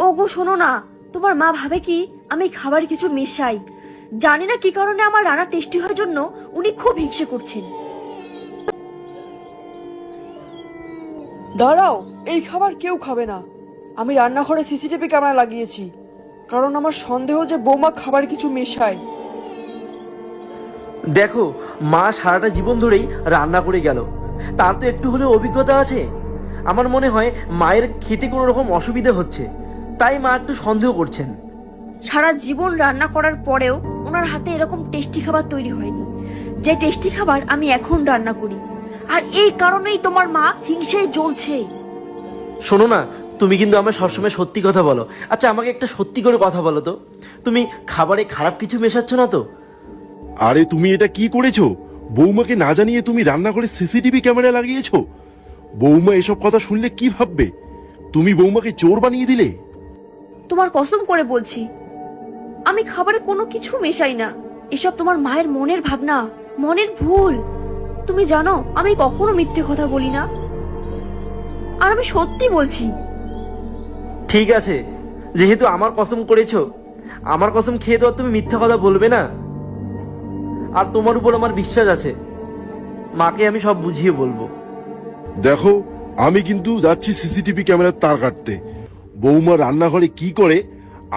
ওগো শোনো না, তোমার মা ভাবে কি আমি খাবারে কিছু মেশাই। জানি না কি কারণে আমার রান্না টেস্টি হওয়ার জন্য উনি খুব হিংসে করছেন। দাঁড়াও, এই খাবার কেউ খাবে না। আমি রান্নাঘরে সিসিটিভি ক্যামেরা লাগিয়েছি, কারণ আমার সন্দেহ যে বৌমা খাবারে কিছু মেশায়। দেখো, মা সারাটা জীবন ধরেই রান্না করে গেল, তার তো একটু হলেও অভিজ্ঞতা আছে। আমার মনে হয় মায়ের খেতে কোনো রকম অসুবিধা হচ্ছে, তাই মা একটু সন্দেহ করছেন। সারা জীবন রান্না করার পরেও ওনার হাতে এরকম টেস্টি খাবার তৈরি হয়নি, যে টেস্টি খাবার আমি এখন রান্না করি। আর এই কারণেই তোমার মা হিংসায় জ্বলছে। শোনো না, তুমি কিন্তু আমার সবসময় সত্যি কথা বলো। আচ্ছা, আমাকে একটা সত্যি করে কথা বলো তো, তুমি খাবারে খারাপ কিছু মেশাচ্ছ না তো? আরে তুমি এটা কি করেছো? বৌমাকে না জানিয়ে তুমি রান্না করে সিসিটিভি ক্যামেরা লাগিয়েছো। বৌমা এসব কথা শুনলে কি ভাববে? তুমি বৌমাকে চোর বানিয়ে দিলে। তোমার কসম করে বলছি, আমি খাবারে কোনো কিছু মেশাই না। এসব তোমার মায়ের মনের ভাবনা, মনের ভুল। তুমি জানো আমি কখনো মিথ্যে কথা বলি না, আর আমি সত্যি বলছি। ঠিক আছে, যেহেতু আমার কসম করেছো, আমার কসম খেয়ে তো আর তুমি মিথ্যা কথা বলবে না। আর তোমার উপর আমার বিশ্বাস আছে, মাকে আমি সব বুঝিয়ে বলবো। দেখো, আমি কিন্তু যাচ্ছি সিসিটিভি ক্যামেরার তার কাটতে। বৌমা রান্নাঘরে কি করে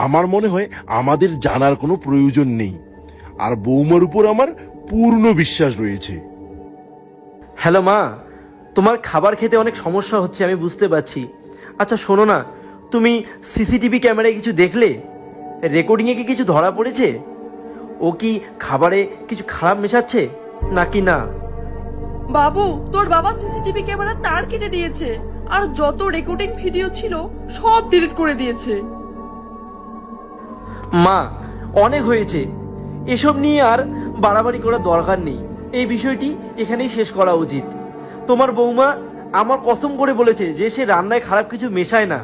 আমার মনে হয় আমাদের জানার কোনো প্রয়োজন নেই, আর বৌমার উপর আমার পূর্ণ বিশ্বাস রয়েছে। হ্যালো মা, তোমার খাবার খেতে অনেক সমস্যা হচ্ছে আমি বুঝতে পারছি। আচ্ছা শোনো না, তুমি সিসিটিভি ক্যামেরায় কিছু দেখলে? রেকর্ডিংয়ে কি কিছু ধরা পড়েছে? ও কি খাবারে কিছু খারাপ মেশাচ্ছে নাকি না? বাবু, তোর বাবা সিসিটিভি ক্যামেরা তার কেটে দিয়েছে, আর যত রেকর্ডিং ভিডিও ছিল সব ডিলিট করে দিয়েছে। মা, অনেক হয়েছে, এসব নিয়ে আর বাড়াবাড়ি করার দরকার নেই। এই বিষয়টি এখানেই শেষ করা উচিত। তোমার বৌমা আমার কসম করে বলেছে যে সে রান্নায় খারাপ কিছু মেশায় না,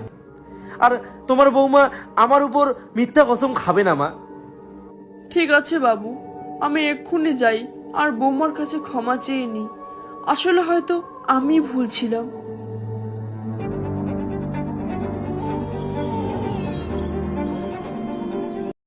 আর তোমার বৌমা আমার উপর মিথ্যা কসম খাবে না মা। ঠিক আছে বাবু, আমি এক্ষুনি যাই আর বৌমার কাছে ক্ষমা চেয়ে নিই। আসলে হয়তো আমি ভুল ছিলাম।